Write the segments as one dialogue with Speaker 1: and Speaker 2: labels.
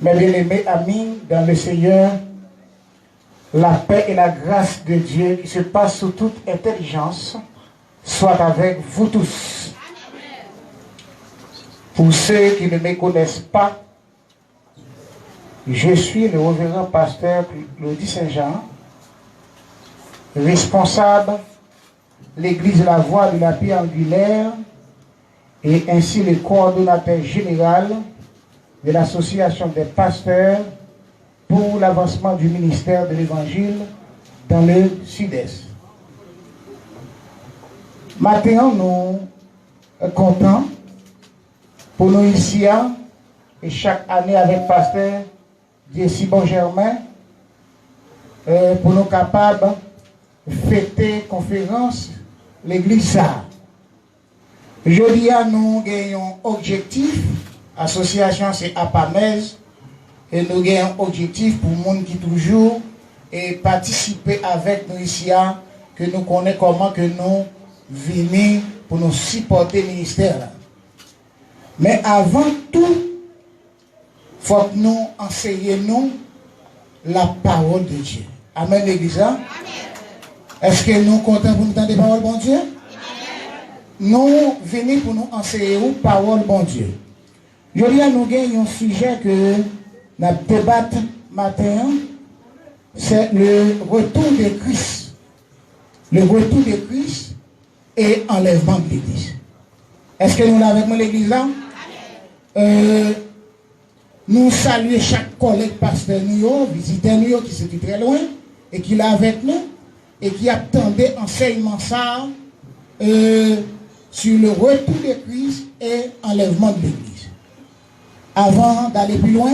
Speaker 1: Mes bien-aimés amis dans le Seigneur, la paix et la grâce de Dieu qui se passe sous toute intelligence soit avec vous tous. Pour ceux qui ne me connaissent pas, je suis le révérend pasteur Claudie Saint-Jean, responsable de l'Église de la Voie de la Pierre Angulaire et ainsi le coordonnateur général de l'Association des pasteurs pour l'avancement du ministère de l'Évangile dans le Sud-Est. Maintenant, nous sommes contents pour nous ici, et chaque année avec pasteur Jessie Bon-Germain, pour nous capables de fêter conférence l'église ça. Aujourd'hui, nous gagnons objectif, association c'est APAMES, et nous gagnons objectif pour le monde qui toujours et participer avec nous ici, que nous connaissons comment que nous venons pour nous supporter le ministère. Mais avant tout, il faut que nous enseignions la parole de Dieu. Amen, l'église. Est-ce que nous sommes contents pour nous entendre la parole de bon Dieu? Amen. Nous venons pour nous enseigner la parole de bon Dieu. Aujourd'hui, nous avons un sujet que nous débattons matin, c'est le retour de Christ. Le retour de Christ et enlèvement de l'église. Est-ce que nous l'avons avec moi l'église là? Nous saluons chaque collègue pasteur nous, visiteur nous qui se très loin et qui est là avec nous et qui attendait enseignement ça sur le retour de Christ et enlèvement de l'église. Avant d'aller plus loin,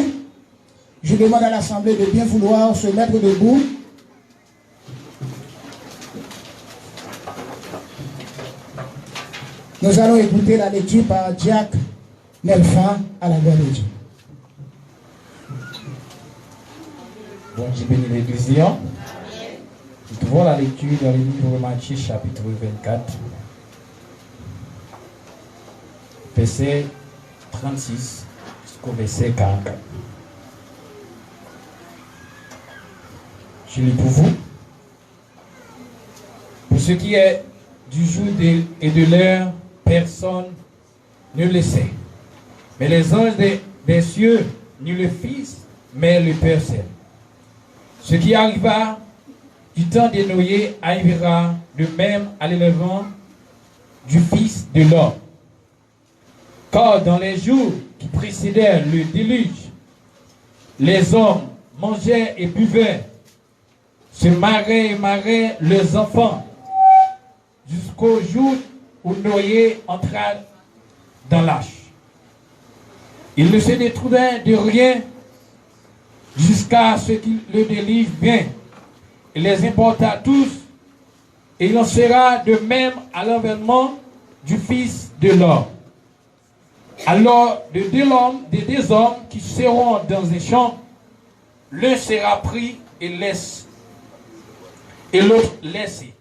Speaker 1: je demande à l'Assemblée de bien vouloir se mettre debout. Nous allons écouter la lecture par Jack Nelfa à la gloire de Dieu.
Speaker 2: Bon Dieu bénit l'église. Nous trouvons la lecture dans le livre de Matthieu chapitre 24, verset 36 jusqu'au verset 44. Je lis pour vous. Pour ce qui est du jour et de l'heure, personne ne le sait. Mais les anges des cieux, ni le Fils, mais le Père seul. Ce qui arriva du temps de Noé arrivera de même à l'élèvement du Fils de l'homme. Car dans les jours qui précédèrent le déluge, les hommes mangeaient et buvaient, se marraient et marraient leurs enfants, jusqu'au jour où Noé entra dans l'arche. Il ne se détrouvait de rien jusqu'à ce que le déluge vienne. Il les importa tous, et il en sera de même à l'avènement du Fils de l'homme. Alors, de deux hommes qui seront dans un champ, l'un sera pris et l'autre laissé.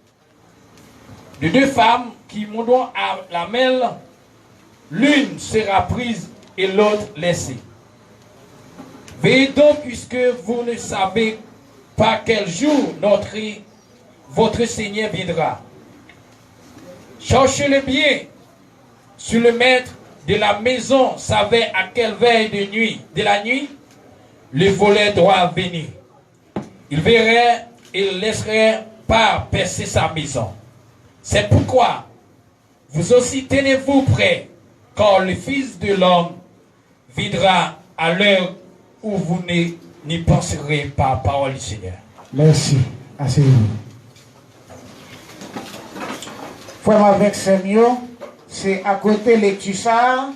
Speaker 2: De deux femmes qui monteront à la mêle, l'une sera prise et l'autre laissée. Veillez donc, puisque vous ne savez pas quel jour votre Seigneur viendra. Cherchez-le bien, si le maître de la maison savait à quelle veille de la nuit le voleur doit venir. Il verrait et ne laisserait pas percer sa maison. C'est pourquoi vous aussi tenez-vous prêts, car le Fils de l'homme viendra à l'heure où vous n'y penserez pas, parole du Seigneur.
Speaker 1: Merci. Asseyez-vous. Frère avec Seigneur, c'est à côté de lecture ça,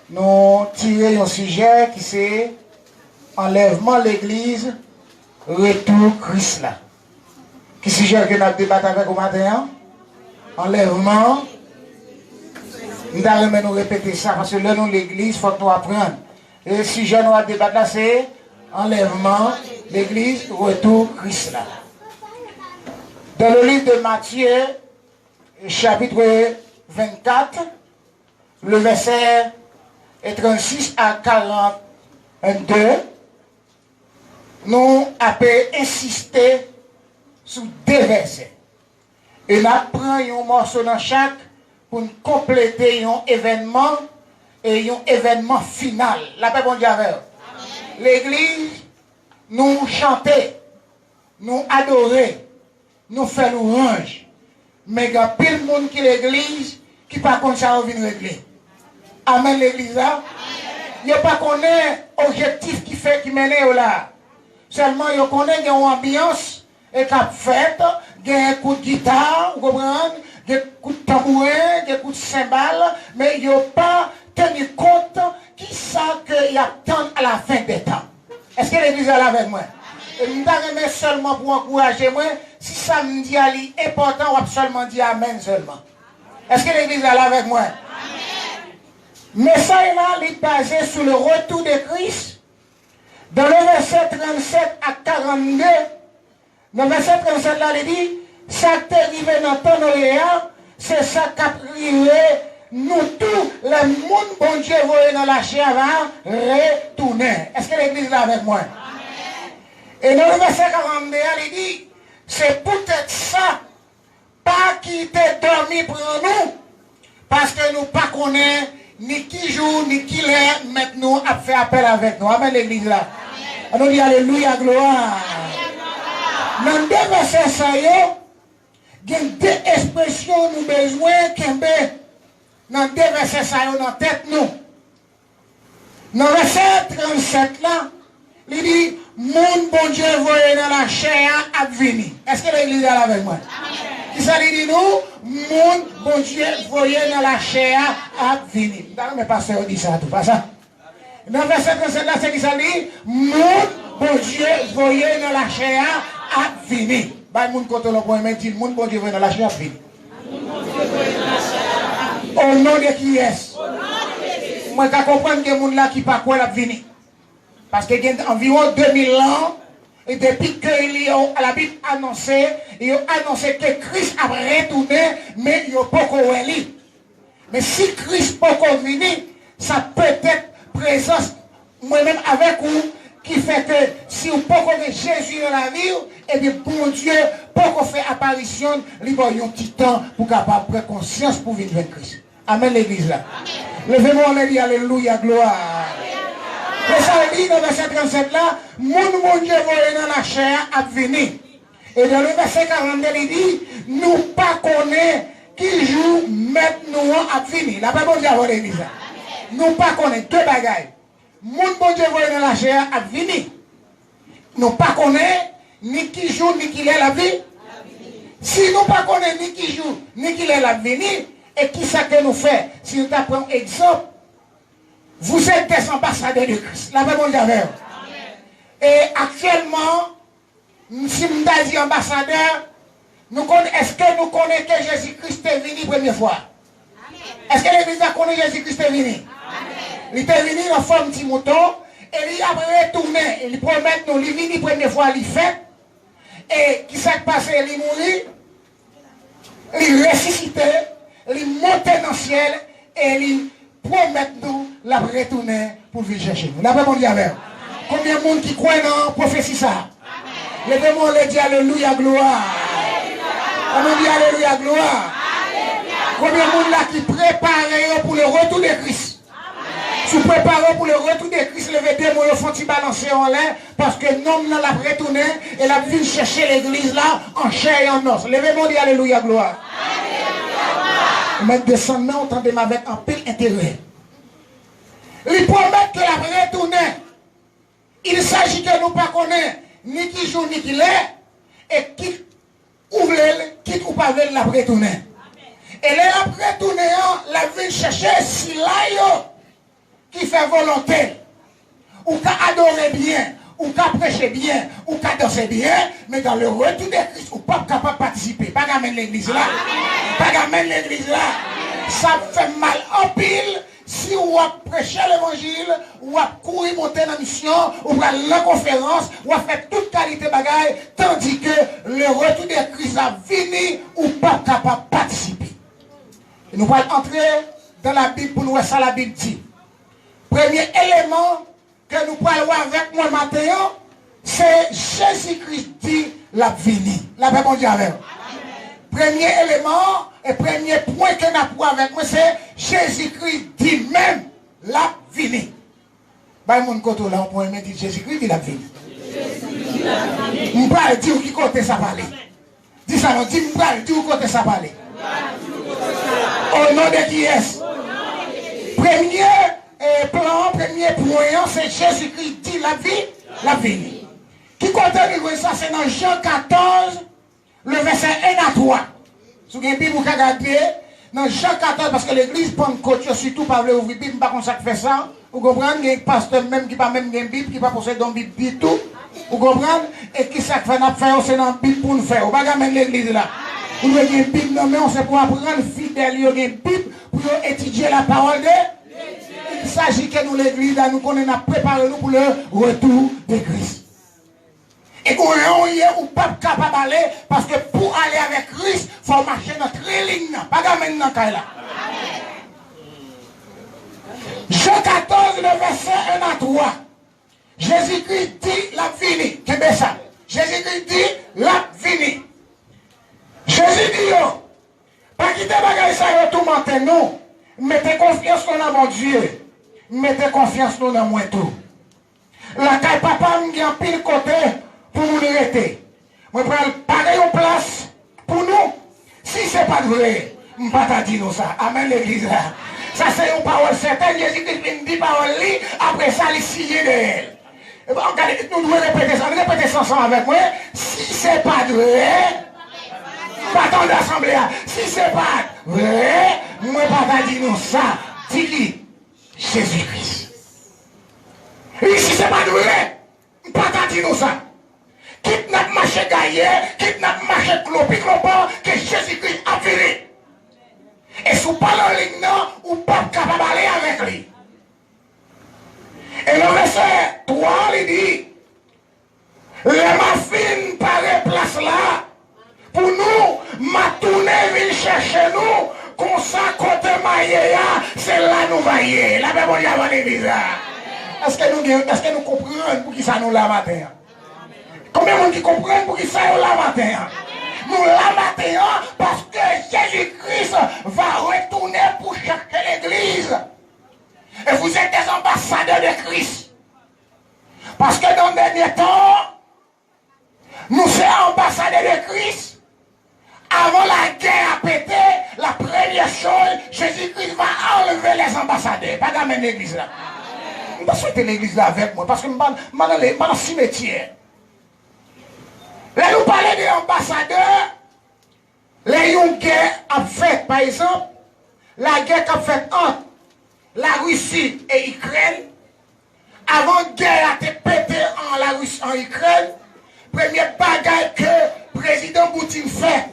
Speaker 1: nous tirons un sujet qui c'est enlèvement de l'église, retour Christ là. Qui sujet que nous débattons avec au matin? Enlèvement. Nous allons nous répéter ça parce que là, nous l'église, il faut que nous apprenions. Et le sujet nous débattre là, c'est enlèvement, l'église, retour Christ là. Dans le livre de Matthieu, chapitre 24, le verset 36 à Un, deux. Nous avons insisté sur deux versets. Et nous prenons un morceau dans chaque pour compléter un événement et un événement final. La paix bon Dieu avec vous. L'église, nous chanter, nous adorer, nous faire louange. Mais il y a pile de monde qui l'église qui ne pas comme ça venir régler. Amen l'église là. Il n'y a pas qu'on ait objectif qui mène là. Seulement il connaît une ambiance et cap fête, un coup de guitare, vous comprenez, des coups de tambourin, des coups de cymbales, mais il n'y a pas tenu compte qui ça qu'il y a tant à la fin des temps. Est-ce que l'église est là avec moi? Et je ne seulement pour encourager moi, si ça me dit c'est important, on va seulement dire Amen seulement. Est-ce que l'église est là avec moi? Mais ça là, il est basé sur le retour de Christ. Dans le verset 37 à 42, dans le verset 37 là, il dit, ça qui est arrivé dans ton oreille, c'est ça qui est arrivé, nous tous, le monde, bon Dieu, voyez dans la chair, va retourner. Est-ce que l'église est là avec moi? Et dans le verset 42, il dit, c'est peut-être ça, pas qui t'est dormi pour nous, parce que nous pas connaissons ni qui joue, ni qui l'est, maintenant, à faire appel avec nous. Amen, l'église là. On nous dit Alléluia, gloire. Dans deux versets, ça y est, il y a deux expressions nous besoin qu'il y ait. Dans deux versets, ça y est, dans tête nous. Dans le verset 37 là, il dit, mon bon Dieu voyez dans la chair à venir. Est-ce que l'église est là avec moi? Qui ça dit nous? Mon bon Dieu voyez dans la chair à venir. D'accord, mais pasteur dit ça, tout pas ça. Dans le verset 37 là, c'est qui ça dit? Mon bon Dieu voyez dans la chair à venir. Bah, mon côté le point, mais dit, mon bon Dieu voyez dans la chair à venir. Au nom de qui est-ce? Moi, je comprends que les gens là qui pas quoi la venir. Parce qu'il y a environ 2000 ans, et depuis que la Bible a annoncé, il a annoncé que Christ a retourné, mais il n'y a pas qu'on lit. Mais si Christ peut venir, ça peut être présence, moi-même avec vous, qui fait que si vous pouvez connaître Jésus dans la vie, et bien bon Dieu, pour qu'on fait apparition, il va y avoir un petit temps pour capable prendre conscience pour venir vers Christ. Amen l'église là. Levez-moi, on dit Alléluia, gloire. Et ça dit dans le verset 37 là, mon Dieu voyez dans la chair à venir. Et dans le verset 42, il dit, nous pas connaît qui joue maintenant à venir. La Bible dit à l'église. Nous pas connaît deux bagailles. Mon Dieu voyez dans la chair à venir. Nous pas connaît ni qui joue ni qui est la vie. Si nous pas connaît ni qui joue ni qui est la venir, et qui ça que nous fait? Si nous prenons exemple, vous êtes des ambassadeurs de Christ. La Bible dit avec. Et actuellement, si nous dit ambassadeur, est-ce que nous connaissons que Jésus-Christ est venu la première fois? Est-ce que l'Église a connu Jésus-Christ est venu? Il est venu en forme de mouton, et il a retourné, il promet nous, il est venu la première fois, il fait, et qui s'est passé, il est mort, il est ressuscité, il est monté dans le ciel, et il promet nous la retourner pour venir chercher nous. La Bible dit avec. Combien de monde qui croit dans la prophétie ça? Levez-moi le dit Alléluia, gloire. On dit Alléluia, gloire. Combien de monde là qui prépare pour le retour de Christ? Si vous préparez pour le retour de Christ, levez deux mots, il faut balancer en l'air, parce que l'homme l'a retourné, et la venu chercher l'église là, en chair et en os. Levez-moi dit Alléluia, gloire. Mais descendant, entendez avec un peu d'intérêt. Il promet que la retourner. Il s'agit que nous ne connaissons ni qui joue ni qui l'est, et qui ouvre, quitte ou pas la retourner. Et la retourner, la vient chercher si là, qui fait volonté, ou qui adorer bien, ou qui prêcher bien, ou qui danser bien, mais dans le retour de Christ, ou pas capable de participer. Pas d'amener l'église là. Pas d'amener l'église là. Ça fait mal en pile si on a prêché l'évangile, ou a couru monter dans la mission, ou à la conférence, ou a fait toute qualité de bagaille, tandis que le retour de Christ a fini, ou pas capable de participer. Et nous allons entrer dans la Bible pour nous voir ça la Bible dit. Premier élément que nous parlons avec moi maintenant, c'est Jésus-Christ dit la vini. La paix, bon Dieu avec. Premier élément et premier point que nous avons avec moi, c'est Jésus-Christ dit même la vini. Bah, mon côté là, on peut me dire Jésus-Christ dit la vini. On peut dire qui côté ça parler. Dis ça, non, dis moi, dis où côté ça parler. Au nom de qui est-ce? Premier plan, premier point, c'est Jésus-Christ dit la vie, la vie. Qui continue ça, c'est dans Jean 14, le verset 1 à 3. Si vous avez Bible, vous regardez, dans Jean 14, parce que l'église Pentecôte, surtout pas ouvrir la Bible, pas comme ça que fait ça. Vous comprenez? Il y a un pasteur même qui n'a pas même une Bible, qui n'a pas possédé une Bible du tout. Vous comprenez? Et qui ça fait, c'est dans la Bible pour nous faire. Vous ne pouvez pas mettre l'église là. Vous avez une Bible, non, mais on sait pour apprendre fidèle, il y a une Bible pour étudier la parole de Dieu. Il s'agit que nous, l'église, nous connaissons, préparer nous pour le retour de Christ. Et qu'on est ou pas capable d'aller, parce que pour aller avec Christ, il faut marcher dans trois lignes. Pas de maintenant là. Jean 14, le verset 1 à 3. Jésus-Christ dit la fini. Qu'est-ce ça? Jésus-Christ dit la fini. Jésus dit, pas quitter bagaille ça tout maintenant. Mettez confiance dans mon Dieu. Mettez confiance dans moi tout. La caille papa m'a en pile côté pour nous arrêter. Je prends pareil en place pour nous. Si ce n'est pas vrai, je ne vais pas dire ça. Amen l'église là. Ça c'est une parole certaine. Jésus-Christ dit parole li, après ça il signe de elle. Nous devons répéter ça. Répétez ça ensemble avec moi. Si ce n'est pas vrai, pas dans l'assemblée. Si ce n'est pas vrai, je ne vais pas dire nous ça. Dis qui? Jésus-Christ. Et si ce n'est pas vrai, je ne vais pas dire nous ça. Quitte notre marché gaillé, quitte notre marché clopi, que Jésus-Christ a viré. Et si vous parlez en ligne, vous ne pouvez pas capable d'aller avec lui. Et le verset 3, il dit, les mafines paraît place là, pour nous, ma tournée vient chercher nous, qu'on s'en côté maillé, c'est là nous vaillons. La même on y a l'église. Est-ce que nous comprenons pour qui ça nous la matin? Combien de gens qui comprennent pour qui ça nous la matin? Nous la matin parce que Jésus-Christ va retourner pour chercher l'église. Et vous êtes des ambassadeurs de Christ. Parce que dans le dernier temps, nous sommes ambassadeurs de Christ. Avant la guerre à péter, la première chose, Jésus-Christ va enlever les ambassadeurs. Pas dans l'église là. Je vais souhaiter l'église là avec moi parce que je suis dans le cimetière. Là, nous parlons des ambassadeurs. Les guerres a fait, par exemple, la guerre qu'a fait entre la Russie et l'Ukraine. Avant la guerre a été pété en la Russie en Ukraine. Première bagaille que le président Poutine fait.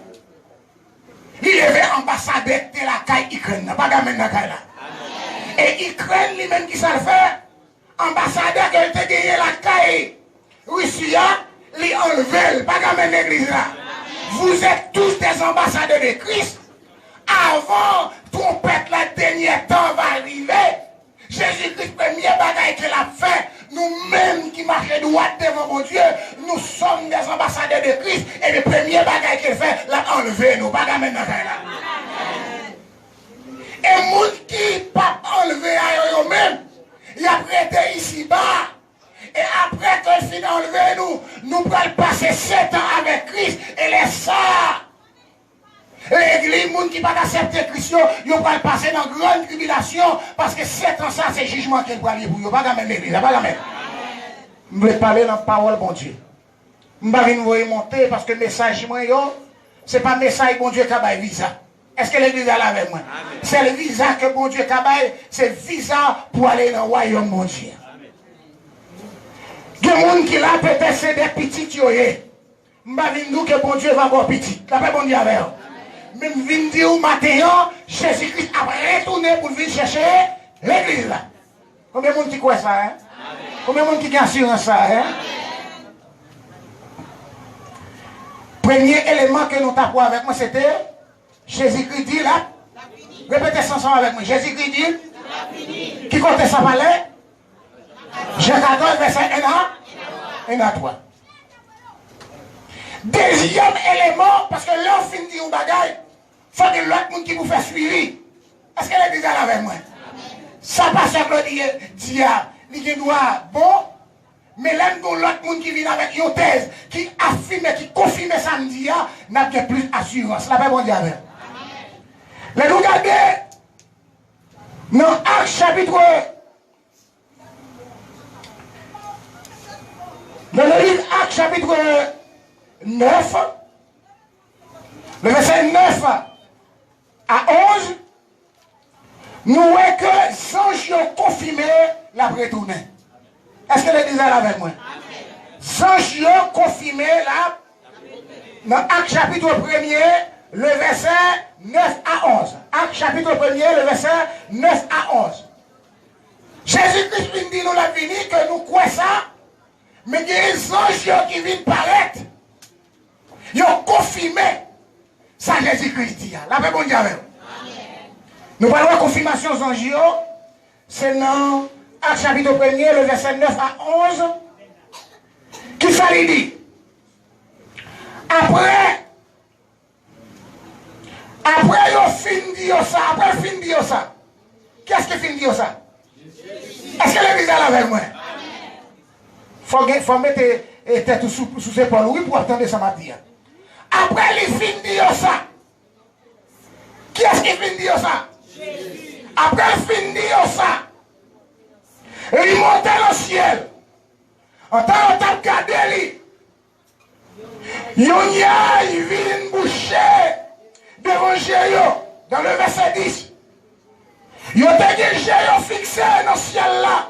Speaker 1: Il y avait ambassadeur de la caille Ukraine. Pas de la caille là. Et Ukraine lui-même qui ça le fait. Ambassadeur qui a gagné la caille Russie. Les enlever, pas comme l'église là. Vous êtes tous des ambassadeurs de Christ. Avant, trompette, la dernière temps va arriver. Jésus-Christ, premier bagaille qu'il a fait, nous-mêmes qui marchons droit devant mon Dieu, nous sommes des ambassadeurs de Christ. Et le premier bagaille qu'il fait, l'a enlevé, nous, pas comme là. Et moun qui pas enlevé à eux-mêmes, il a prêté ici-bas. Et après que le final enlevé nous pourrons passer 7 ans avec Christ. Et les ça, l'église, les gens qui ne pas accepter Christ, ils vont passer dans une grande tribulation. Parce que 7 ans, ça, c'est le jugement qu'il va aller pour eux. Pas quand même l'église, pas quand même. Je vais parler dans la parole, bon Dieu. Je vais vous monter parce que le message, ce n'est pas le message, bon Dieu, qui a visa. Est-ce que l'église est là avec moi? C'est le visa que bon Dieu a, c'est le visa pour aller dans le royaume, bon Dieu. Il y a des gens qui là, peut-être c'est des petits qui ont eu. Je vais dire que bon Dieu va avoir petit. La paix, bon Dieu avec eux. Mais je vais dire au matin, Jésus-Christ a retourné pour venir chercher l'église là. Combien de gens qui croient ça? Hein? Combien de gens qui ont assurance ça? Hein? Premier élément que nous avons avec moi, c'était Jésus-Christ dit là. Répétez ça ensemble avec moi. Jésus-Christ dit. Qui compte ça parlait? Jean 14, verset 1 à 3. Deuxième élément, parce que là, on finit un bagage, il faut que l'autre monde qui vous fait suivi. Est-ce qu'elle est déjà là avec moi? Ça passe à Claudie, dit, il doit bon, mais là, nous l'autre monde qui vient avec une thèse, qui affirme, qui confirme samedi, n'a pas plus assurance. La paix bon Dieu avec. Là, nous regardez, dans Actes chapitre, dans le livre Actes chapitre 9, le verset 9 à 11, nous voyons que Sanj ont confirmé la retournée. Est-ce que les là avec moi? Sanj ont confirmé la. Dans Actes chapitre 1er, le verset 9 à 11. Actes chapitre 1er, le verset 9 à 11. Jésus-Christ vient dire nous la fini que nous croyons ça, mais il y a des anges qui viennent paraître. Ils ont confirmé ça Jésus-Christ dit. La paix bon Dieu avec. Nous parlons de confirmation aux anges. C'est dans Actes chapitre 1er, le verset 9 à 11. Qui ça lui dit? Après, ils fin dire ça. Après, fin dire ça. Qu'est-ce qui fin dire ça? Est-ce que l'église est là avec moi? Il faut mettre tête sous ses épaules, oui, pour attendre ça m'a dit. Après, les fin dire ça. Qui est-ce qui fin dire ça? Jésus. Après, il fin dire ça. Il monte dans le ciel. En tant que regardé, il vient une bouchée devant Jésus, dans le verset 10. Il y a des Jésus fixés dans le ciel là.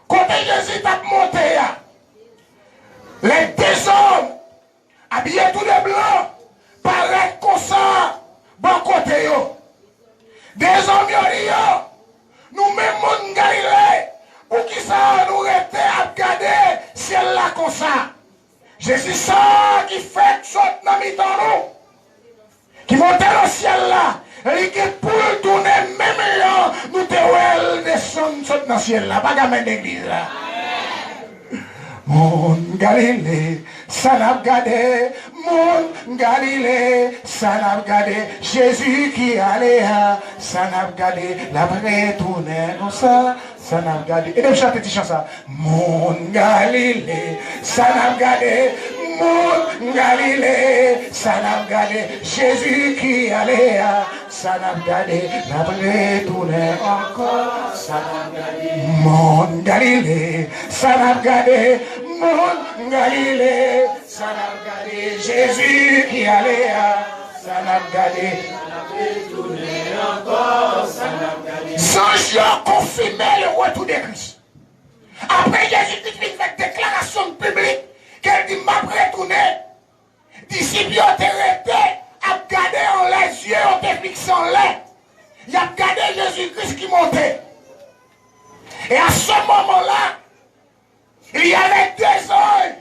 Speaker 1: Quand Jésus t'a monté, les deux hommes, habillés tout de blanc, paraissent comme ça, bon côté. Des hommes, nous-mêmes, mon Galilée, pour qui ça nous était à regarder ciel là comme ça. Jésus ça qui fait saute dans mi-temps qui monte dans le ciel là, et qui pour tourner même là, nous te descendre saute dans le ciel là, pas gamin d'église là. Mon Galilée, ça n'a regardé, mon Galilée, ça n'a regardé, Jésus qui allait, ça n'a regardé, la vraie tournée comme ça. Ça n'a regardé. Et de chanter cette chanson. Mon Galilée, ça n'a regardé. Mon Galilée, ça n'a regardé. Jésus qui allait, ça n'a regardé. La vraie tournée encore, ça n'a regardé. Mon Galilée, ça n'a regardé. Mon Galilée, ça n'a regardé. Jésus qui allait, ça n'a regardé. Sanj a confirmé le retour de Christ. Après Jésus-Christ fait une déclaration publique qu'elle dit m'a retourné. Disciples ont été à regarder en les yeux, ont été fixés en l'air. Il a regardé Jésus-Christ qui montait. Et à ce moment-là, il y avait deux anges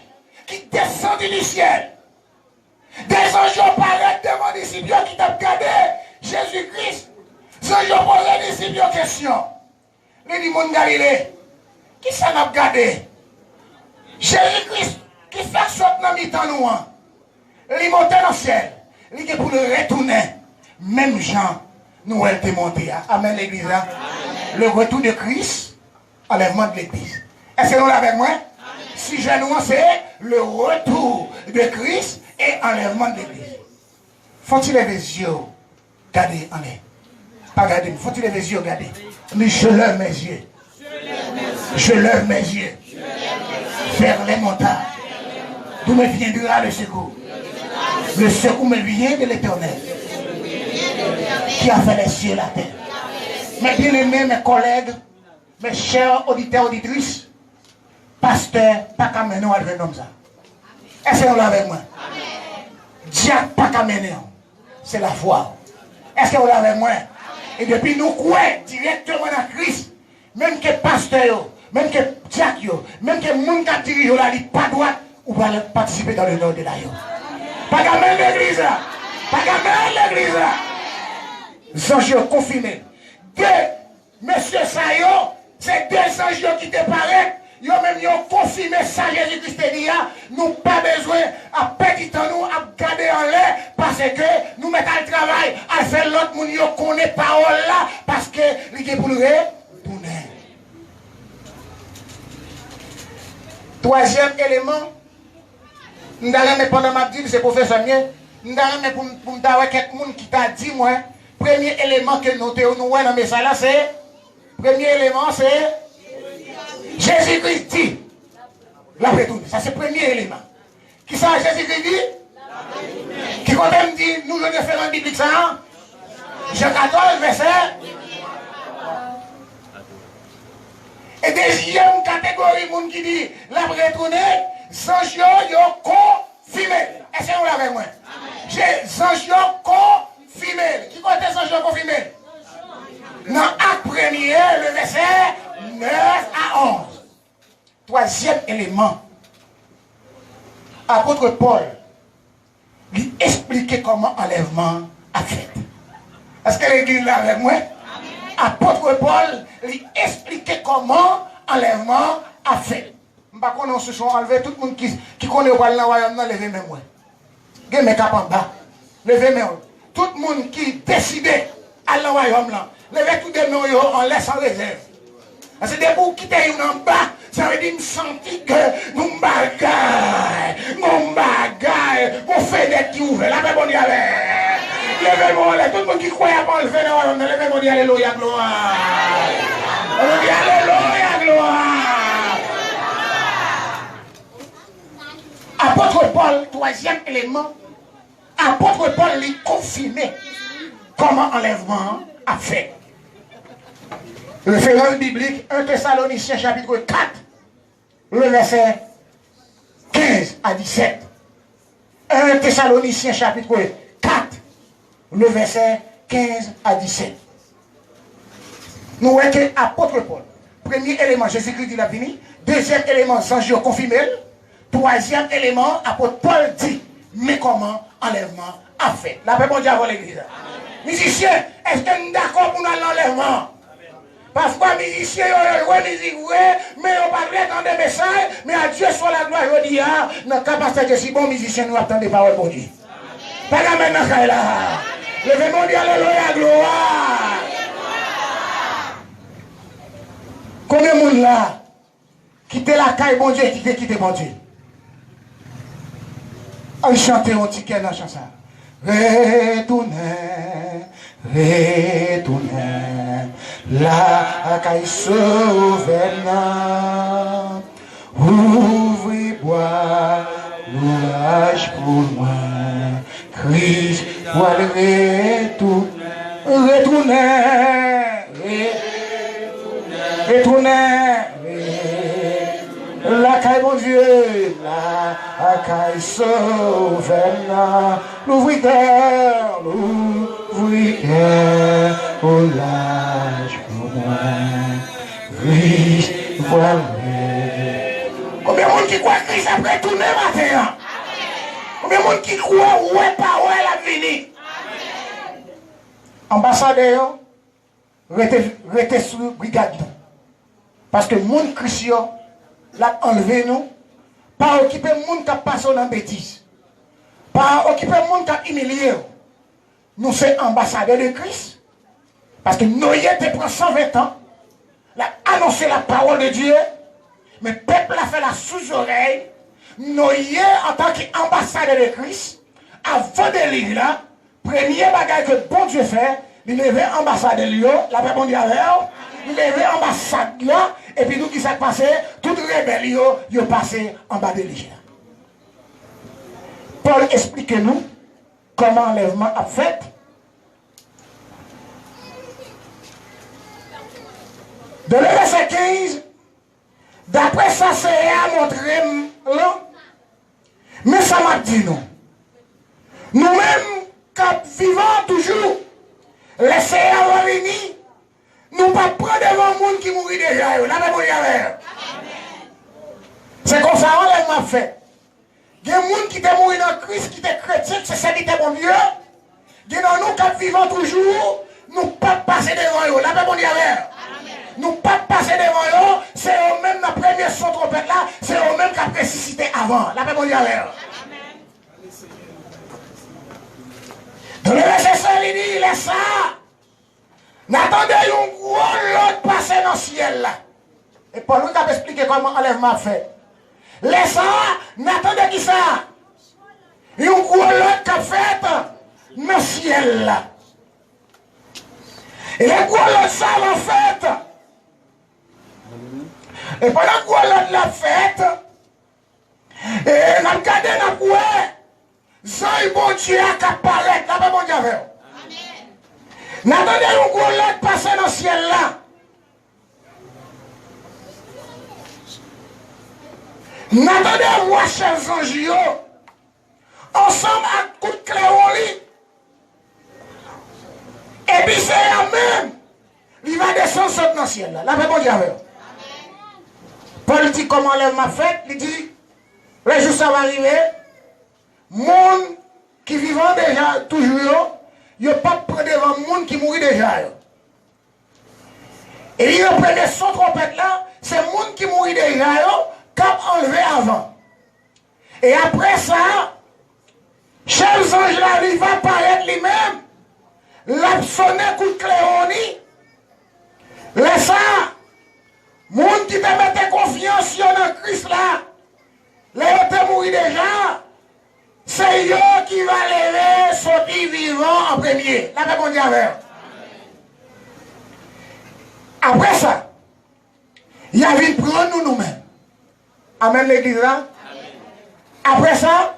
Speaker 1: qui descendaient du ciel. Des anges apparaissent devant les disciples qui t'ont regardé Jésus-Christ. Ces anges posent des disciples une question. Il dit, mon Galilée, qui ça n'a regardé? Jésus-Christ qui fait sortir dans mi-temps noir. Il monte dans le ciel. Il dit pour le retourner. Même Jean, nous elle été monté. Amen l'église. Le retour de Christ, enlèvement de l'église. Est-ce que vous l'avez avec moi? Si je nous c'est le retour de Christ et enlèvement de l'église. Faut-il lever les yeux? Regardez, en est. Pas regarder, faut-il lever les yeux? Regardez. Mais je lève mes yeux. Je lève mes yeux. Vers les montagnes. D'où me viendra le secours? Le secours me vient de l'Éternel. Qui a fait les cieux et la terre. Mes bien-aimés, mes collègues, mes chers auditeurs, auditrices, pasteurs, pas qu'à mener à devenir comme ça. Est-ce que vous l'avez avec moi? Diable, pas qu'à mener. C'est la foi. Est-ce que vous l'avez avec moi? Et depuis nous croyons directement dans Christ, même que pasteur, même que diacre, même que monde qui dirige la ligne pas droite, ou va participer dans le nord de l'aïe. Pas qu'à mener l'église là. Pas qu'à mener l'église là. Anges confirmés. Deux, messieurs Sayo, c'est deux anges qui te paraissent Yo même yo confirmé ça Jésus-Christ dit, nous pas besoin à petit temps nous à garder en l'air parce que nous mettons le travail à faire l'autre monde yo connaît parole là parce que il est pour le retourner. Troisième élément, nous allons pendant ma dit c'est professeur mien, nous allons pour me dire quelqu'un qui t'a dit moi, premier élément que nous nous dans le message là c'est premier élément c'est Jésus-Christ dit, la retourne. Ça c'est le premier élément. Qui ça Jésus-Christ dit? Qui quand même dit, nous le référent biblique ça? Jean 14, verset. Et deuxième catégorie, monde qui dit, la retourne, Sancho yo confirmé. Est-ce que vous l'avez moi? Sancho confirmé. Qui compte Sancho confirmé? Dans Acte 1er, le verset 9 à 11. Troisième élément. Apôtre Paul lui expliquait comment enlèvement a fait. Est-ce que l'église là avec moi? Apôtre Paul lui expliquait comment enlèvement a fait. Je ne sais pas si on se sont enlevés, tout le monde qui connaît le royaume, levez même moi. Vous avez cap en bas. Levez même. Tout le monde qui décidait à le royaume là. Levez tout des noms en laisse en réserve. Parce que dès que vous quittez en bas, ça veut dire me sentir que nous bagaille, mon fenêtre qui ouvre. La même on y avait. Levez-moi, tout le monde qui croit à le fenêtre, levez-moi, dit alléluia, gloire. On dit alléluia, gloire. Apôtre Paul, troisième élément, apôtre Paul lui confirmait comment enlèvement a fait. Référence biblique, 1 Thessaloniciens chapitre 4, le verset 15 à 17. 1 Thessaloniciens chapitre 4, le verset 15 à 17. Nous voyons que apôtre Paul, premier élément, Jésus-Christ dit la fini. Deuxième élément, Sancho confirmé. Troisième élément, apôtre Paul dit, mais comment enlèvement a fait. La paix mondiale à l'église. Musiciens, est-ce que nous sommes d'accord pour l'enlèvement? Parfois, musiciens, ils jouent musique, mais ils ne parlent pas des messages, mais à Dieu soit la gloire, je dis, dans le cas parce que si bon musicien, nous attendons des paroles pour Dieu. Pas la même dans là. Levez-moi, dit alléluia, gloire. Combien de monde là, quitter la caille, bon Dieu, quitter bon Dieu? On chante un ticket dans la chanson. Retournez, la caille sauvena, ouvrez bois, l'ouvrage pour moi, Christ, voilà retournez, la caille mon Dieu, la caille sauvena, l'ouvriteur, au lâche pour moi, Christ, voilà. Combien de monde qui croit que Christ a retourné matin? Combien de monde qui croit ouais pas ouais la vini? Ambassadeur, restez sur brigade. Parce que le monde chrétien l'a enlevé nous, pas occuper le monde qui a passé dans la bêtise, pas occuper le monde qui a humilié. Nous sommes ambassadeurs de Christ. Parce que Noé te prend 120 ans, il a annoncé la parole de Dieu, mais le peuple a fait la sous-oreille. Noé, en tant qu'ambassadeur de Christ, avant de lire là, premier bagage que bon Dieu fait, il levait l'ambassade de Lyon, la paix mondiale avec il levait l'ambassade là, et puis nous qui s'est passé, toute rébellion, il est passé en bas de l'île. Paul explique-nous comment l'enlèvement a fait. Dans le verset 15, d'après ça, c'est à montrer là, mais ça m'a dit nous. Nous-mêmes, quand vivons toujours, laissez avoir venir, nous ne pas prendre devant le monde qui mourit déjà. C'est comme ça l'enlèvement fait. Il y a des gens qui sont morts dans Christ, qui sont chrétiens, c'est ça qui est bon Dieu. Il y a nous qui vivons toujours, nous ne pas passer devant eux. La paix, bon Dieu. nous pas passer devant eux, c'est eux-mêmes la première son trompette là, c'est eux-mêmes qui ont ressuscité avant. La paix bon Dieu avec eux. Dans le verset 5, il dit, laisse ça. N'attendez un gros lot passer dans le ciel là. Et Paul nous a expliqué comment enlèvement fait. Laisse ça, n'attendez qui ça? Un gros lot qui a fait dans le ciel là. Et les gros lot ça l'ont fait. Et pendant que gros lot l'a fait, et nous avons gardé notre coué. Zay bon Dieu a apparaître, la paix bon Dieu avec vous. N'attendez un gros lot passer dans le ciel là. N'attendez moi, chers anges, ensemble à coup de clé au lit. Et puis c'est elle-même, il va descendre dans le ciel là. La paix bon Dieu avec vous. Paul dit comment l'enlèvement fait, il dit, le jour ça va arriver. Monde qui vivant déjà toujours, il n'y a pas de prendre devant monde qui mourit déjà. Et il prend son trompette là, c'est monde qui mourit déjà, qui a enlevé avant. Et après ça, chers anges là, il va apparaître lui-même, l'a sonné coup de cléonie, laisse ça, monde qui te mette confiance dans Christ là, les te mourir déjà. C'est eux qui va lever, sortir vivant en premier. La paix bon Dieu avec. Après ça, il y a une prendre nous-mêmes. Amen l'église là. Après ça,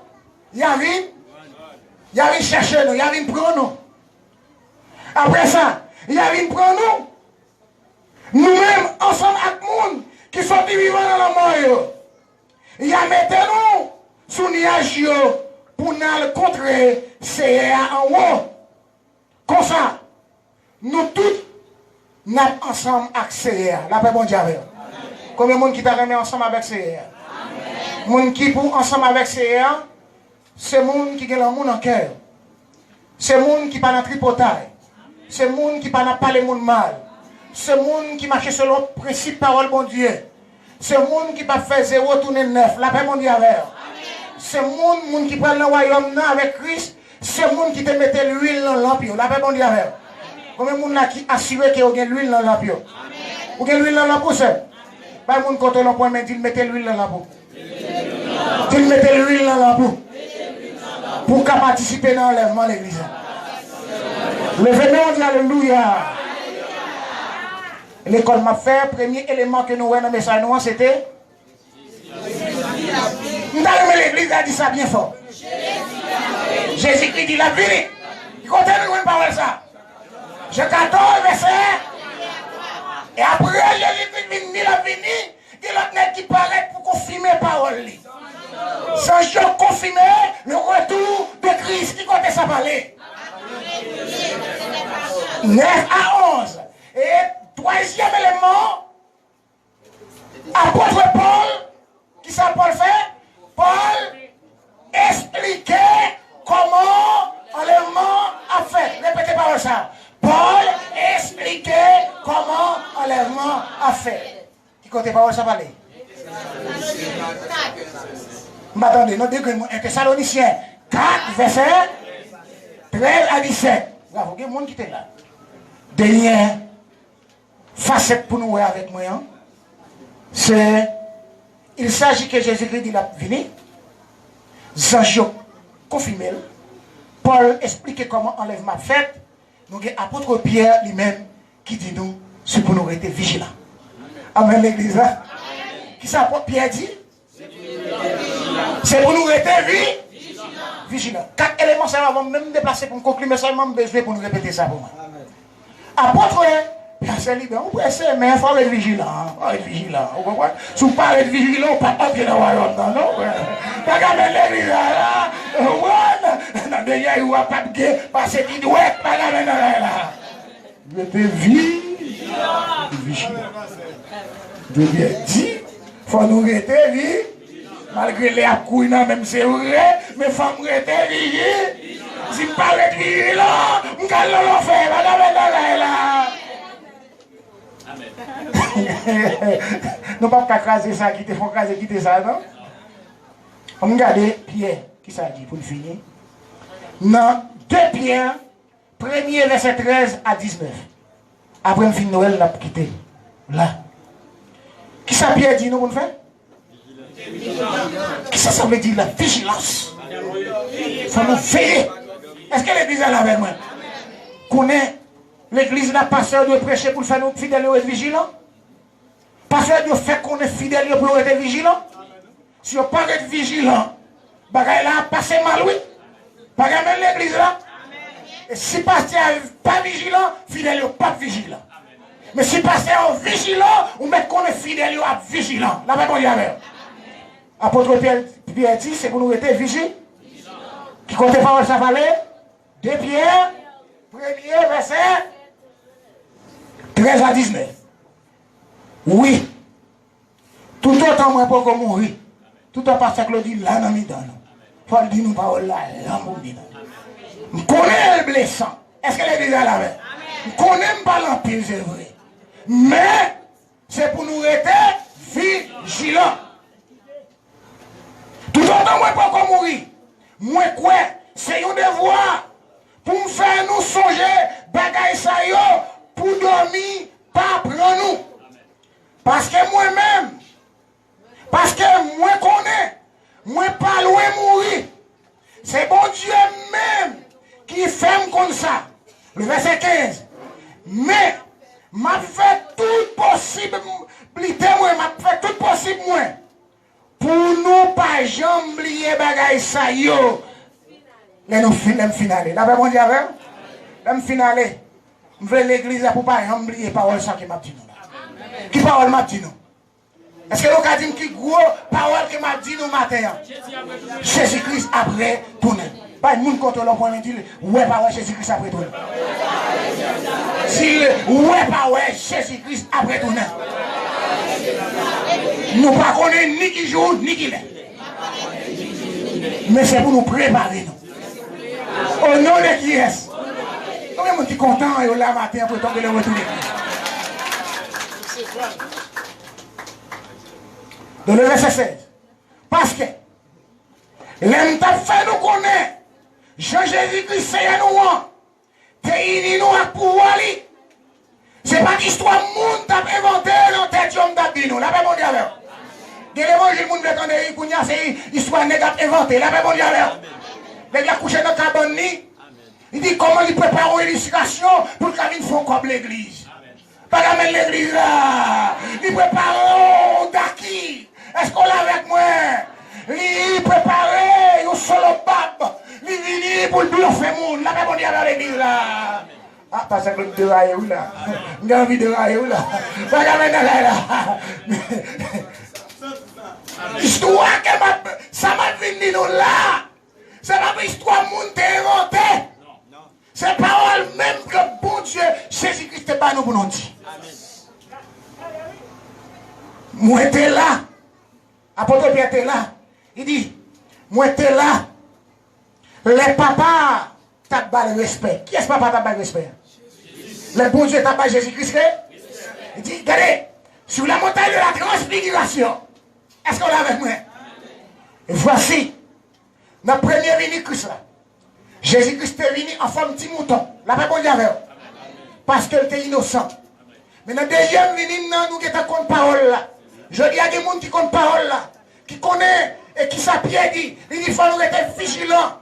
Speaker 1: il y a une chercher nous, il y a une prendre nous. Après ça, il y a une prendre nous. Nous-mêmes, ensemble avec le monde qui sont vivants dans la mort. Il y a mettez-nous sous nuage pour nous contrer c'est en haut. Comme ça, nous tous, nous sommes ensemble avec CR. La paix bon Dieu avec. Combien de monde qui t'a remis ensemble avec CR? Monde qui pour ensemble avec CR, c'est monde qui a le monde en cœur. C'est monde qui pas dans tripotaille. C'est monde qui pas dans parler monde mal. C'est monde qui marche selon le principe parole bon Dieu. C'est monde qui pas fait 0 tourner 9. La paix bon Dieu avec. C'est monde qui prend le royaume avec Christ. C'est le monde qui te mette l'huile dans l'empire. La paix bon Dieu avec. Combien de monde qui assure qu'il y a l'huile dans l'empire? Ou qu'il y a l'huile dans l'empire, c'est? Pas le monde quand on l'a point, mais il mette l'huile dans l'empire. Il mette l'huile dans l'empire. Pour participer dans l'enlèvement de l'église. Levez-nous, alléluia. L'école m'a fait, premier élément que nous voyons dans le message, c'était. Nous allons l'église a dit ça bien fort. Jésus-Christ dit la vérité. Il continue de parler ça. Je 14, verset. Et après, Jésus-Christ dit la vérité. Il y a l'autre qui paraît pour confirmer la parole. Sans je confirmer le retour de Christ qui compte sa parler. 9 à 11. Et troisième élément, apôtre Paul, qui ça Paul fait? Paul expliquait comment enlèvement a fait. Répétez par ça. Paul expliquait comment enlèvement a fait. Qui compte par ça parler? M'attendez, nous disons que Thessaloniciens 4, verset 13 à 17. Bravo, il y a des gens qui étaient là. Dernière facette pour nous avec moi, c'est il s'agit que Jésus-Christ dit la venue. Zanjo confirmé. Paul explique comment enlèvement fait. Nous avons l'apôtre Pierre lui-même qui dit nous, c'est pour nous rester vigilants. Amen l'église. Qui ça Pierre dit? C'est pour nous rester vigilants. 4 éléments, ça va même déplacer pour me conclure, mais seulement besoin pour nous répéter ça pour moi. Apôtre, c'est libre, on peut essayer, mais il faut être vigilant. Il faut être vigilant. Vous comprenez? Si vous parlez de vigilant, on ne peut pas entrer dans le royaume, non? Regardez l'église là. Dans le il n'y a pas de guerre, parce qu'il doit être pas là. Vous êtes vigilant. Dieu dit, il faut nous rester vigilants. Malgré les couilles, même c'est vrai, mais il faut nous rester vigilants. Si je parle de vigilant, je vais le faire. Nous ne pouvons pas craser ça, quitter ça, non? On regarde Pierre, qui ça dit pour le finir? Non, 2 Pierre, 1er verset 13 à 19. Après, on finit Noël, on a quitté. Là. Qui ça Pierre dit, nous, pour nous faire? Qui ça veut dire la vigilance? Il faut nous veiller. Est-ce que l'église est là avec moi? Connaît l'église, la pasteur doit prêcher pour faire nous fidèles et vigilants? Pasteur doit faire qu'on est fidèles pour être vigilants? Si on ne pas être vigilant, bagaille là passe mal, oui. Bagaille même l'église là. Et si pasteur n'est pas vigilant, fidèle n'est pas vigilant. Mais si pasteur est vigilant, on met qu'on est fidèle et vigilant. La Bible dit avec. Apôtre Pierre dit, c'est pour nous être vigilants. Qui compte parole ça valait? 2 Pierre, 1er verset 13 à 19. Oui. Tout autant moi pour qu'on mourir. Tout en pasteur Claudie là dans midon. Faut le dire nous parole là, là mon dit. On connaît le blessant. Est-ce qu'elle est déjà là? On connaît pas l'empire, c'est vrai. Mais c'est pour nous être vigilants. Tout autant moi pour qu'on mourir. Moi quoi? C'est un devoir pour me faire nous songer bagaille ça yo pour dormir pas prendre nous. Parce que moi-même, parce que moi connais, moi pas loin mourir. C'est bon Dieu même qui fait comme ça. Le verset 15. Mais m'a fait tout possible, moi m'a fait tout possible moi pour nous pas jamais oublier bagaille ça yo. Là nous finale. Là bon Dieu avec. Là me finale. Je veux l'église pour pas oublier parole ça qui m'a dit nous. Qui parole m'a dit nous? Est-ce que nous avons dit qui gros parole que m'a dit nous matin? Jésus-Christ après tourner. Pas de monde contre l'homme dit ouais parole Jésus-Christ après tourner. Si ouais parole Jésus-Christ après tourner. Nous ne connaissons ni qui joue ni qui l'est. Mais c'est pour nous préparer nous. Au nom de qui est-ce? Combien de gens qui sont contents et là matin pour tomber le retour? Dans le verset 16. Parce que l'homme t'a fait nous connaître. Jean-Jésus-Christ, c'est nous. T'es uni nous à pouvoir. C'est pas l'histoire monde t'a inventé dans tête d'homme t'a dit nous. La paix mondiale. De l'évangile, le monde veut entendre pour nous, c'est l'histoire négative inventée. La paix mondiale. Les gars couchés dans la cabane, il dit comment il prépare une illustration pour qu'ils font comme l'église. Pas la même l'église là. Il prépare d'acquis. Est-ce qu'on l'a avec moi? Il prépare un solo bab. Il vient pour le bluffer monde. La paix mondiale avec l'église là. Ah, parce que le déraille où là? J'ai envie de railler où là? Pas la même là. Histoire que ça m'a venu nous là. C'est pas une histoire monde inventée. C'est parole même que bon Dieu, Jésus-Christ est pas nous pour nous dire. Moi j'étais là. Apôtre Pierre était là. Il dit, moi j'étais là. Les papas t'as pas le respect. Qui est-ce que papa t'as pas le respect? Le bon Dieu t'as pas Jésus-Christ? Il dit, regardez, sur la montagne de la transfiguration. Est-ce qu'on est avec moi? Et voici, notre premier venu Christ là. Jésus-Christ est venu en forme de petit mouton. La paix bon Dieu avec. Parce qu'il était innocent. Mais dans le deuxième venu, nous qui sommes contre parole là. Je dis à des gens qui comptent parole là. Qui connaissent et qui s'appuient dit. Il dit qu'il faut nous être vigilants.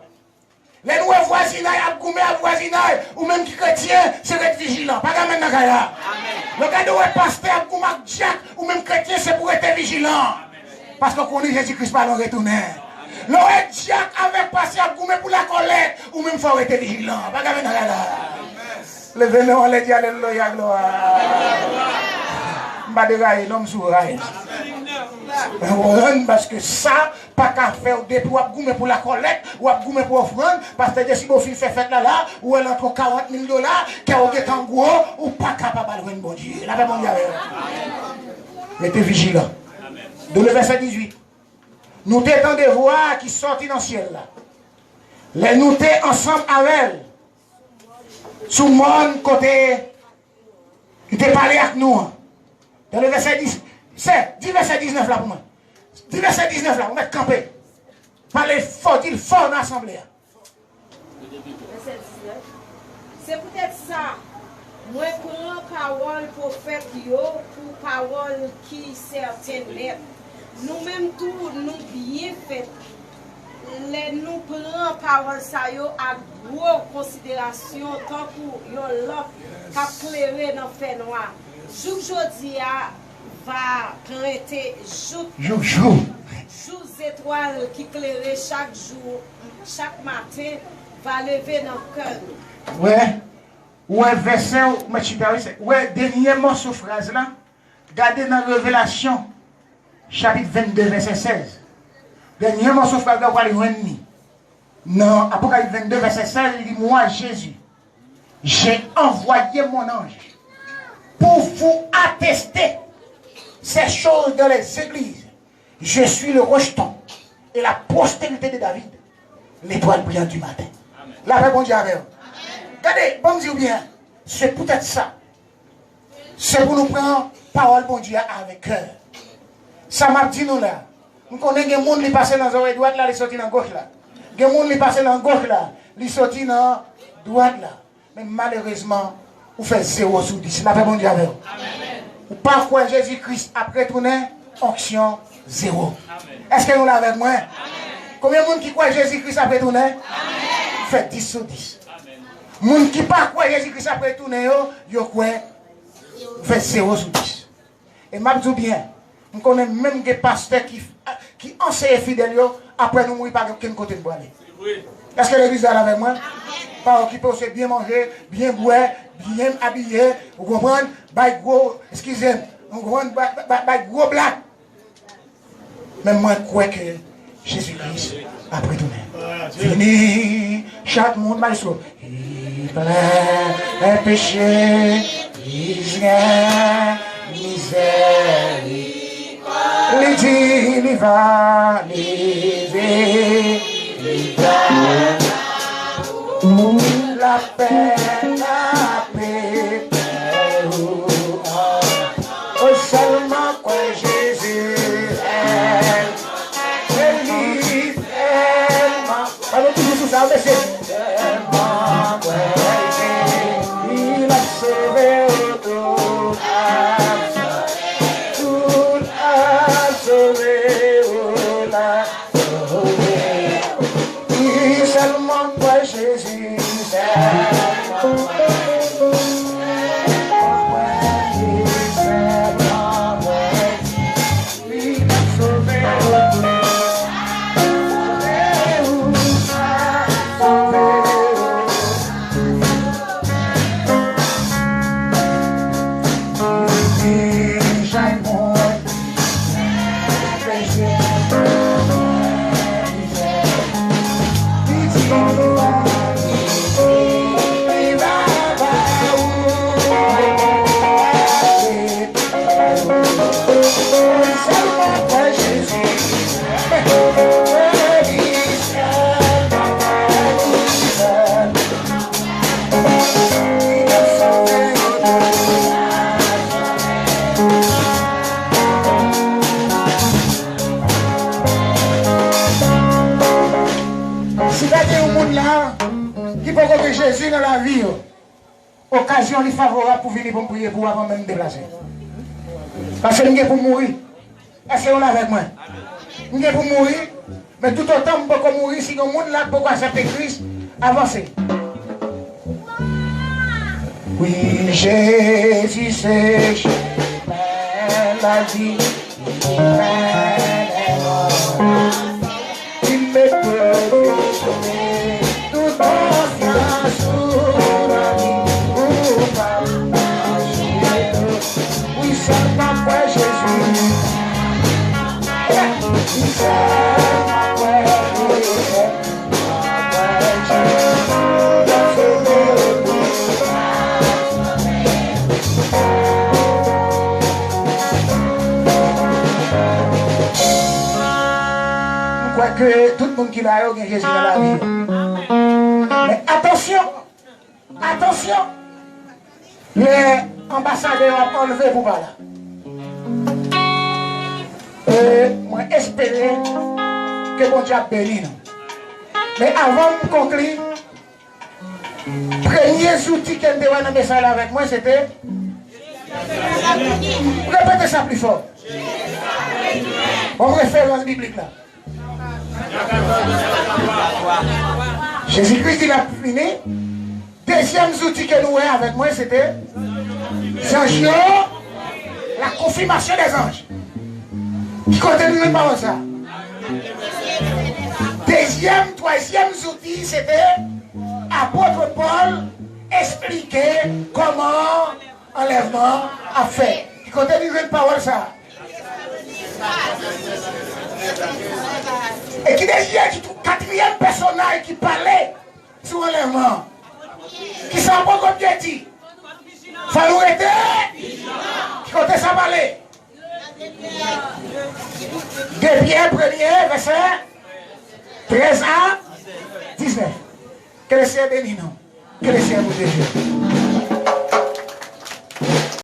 Speaker 1: Les nouveaux voisinages, à voisinage, ou même qui chrétien, c'est être vigilant. Pas comme maintenant là. Le gars de pasteur, Jack, ou même chrétien, c'est pour être vigilant. Parce qu'on connaît Jésus-Christ par le retourner. L'oreille Jack avec pasteur, pour la collecte, ou même faut être vigilant. Pas comme maintenant là. Levez-le, on les dit alléluia, gloire. Mbaderaï, l'homme souraille. Parce que ça, pas qu'à faire depuis ou à goumer pour la collecte, ou à goumer pour offrande, parce que si vos filles fait fête là, ou elle entre 40 000 $, qui a été en gros, ou pas capable de bon Dieu. La paix mondiale. Mettez vigilant. Dans le verset 18. Nous t'étendons des voix qui sortent dans le ciel là. Les nous t'es ensemble avec elle. Sous mon côté, il te parlé avec nous. Dans le verset 10, c'est, dis verset 19 là pour moi. Dis verset 19 là, on va camper. Parlez fort, il fort dans l'assemblée.
Speaker 3: Verset 19. C'est peut-être ça. Moi, prends parole prophète yo pour parole qui certaines lettres. Nous-mêmes tous, nous bien fait. Nous prenons parole ça yo à gros considération tant pour yon l'autre qui clairé dans fait noir. Jour jodi a va prêter jour étoile qui clairait chaque jour, chaque matin va lever dans le cœur.
Speaker 1: Ouais, verset, ouais, dernier morceau phrase là, regardez dans Révélation, chapitre 22, verset 16. Dernier morceau phrase là, vous allez voir. Non, Apocalypse 22, verset 16, il dit, moi, Jésus, j'ai envoyé mon ange pour vous attester ces choses dans les églises. Je suis le rejeton et la postérité de David, l'étoile brillante du matin. La paix, bon Dieu, avec vous. Regardez, bon Dieu bien, c'est peut-être ça. C'est pour nous prendre parole, bon Dieu, avec cœur. Ça m'a dit nous là. Nous connaissons des gens qui passent dans l'oreille droite là, ils sortent dans la gauche là. Des gens qui passent dans la gauche là, ils sortent dans la droite là. Mais malheureusement, vous faites 0 sur 10. La paix, bon Dieu, avec vous. Ou parfois Jésus-Christ après tourner, onction 0. Est-ce que nous l'avons avec moi? Combien de monde qui croit Jésus-Christ après tourner? Fait 10 sur 10. Les gens qui ne croient pas Jésus-Christ après tourner, ils croient fait 0 sur 10. Et je dis bien, nous connaissons même des pasteurs qui enseignent fidèles après nous mourir par aucun côté de boire. Est-ce que l'église est avec moi? Pas occupé, c'est bien manger, bien boire, bien habiller, vous comprenez? Bail gros, excusez-moi, vous comprenez? Bail gros blague. Mais moi, je crois que Jésus-Christ a prétourné. Fini, chaque monde va sur. Il plein les péchés, misère. Les dit, il va, lever, la paix, oh, seulement quoi Jésus aime, Jésus aime, allons tous sous ça, monsieur, seulement quoi Jésus, il a sauvé tout a sauvé, tout a sauvé, il seulement quoi Jésus aime. Jésus dans la vie, occasion est favorable pour venir pour me prier pour avant même me déplacer. Parce que je suis pour mourir. Est-ce que vous êtes avec moi? Je suis pour mourir, mais tout autant je peux mourir si le monde là peut accepter Christ, avancer. Oui, Jésus, c'est la vie. Il me peut toute confiance sur la vie. Oui, seulement pour Jésus. Oui, seulement pour Jésus. Que tout le monde qui l'a eu, Jésus dans la vie. Mais attention, attention, les ambassadeurs ont enlevé pour pas là. Et moi espérer que mon Dieu a béni nous. Mais avant de conclure, premier outil qu'elle devait dans le message avec moi, c'était. Répétez ça plus fort. En référence biblique là. Jésus-Christ il a fini. Deuxième outil que nous avons avec moi, c'était Jean, la confirmation des anges. Qui continue de parler ça. Deuxième, troisième outil, c'était apôtre Paul expliquer comment enlèvement a fait. Qui continue de parler ça. Et qui déjà qui quatrième personnage qui parlait sur l'enlèvement. Qui s'en va comme Dieu dit. Ça nous était. Qui comptait ça parler. De Pierre 1er, verset 13 à 19. Que le Seigneur bénisse nous. Que le Seigneur vous bénisse.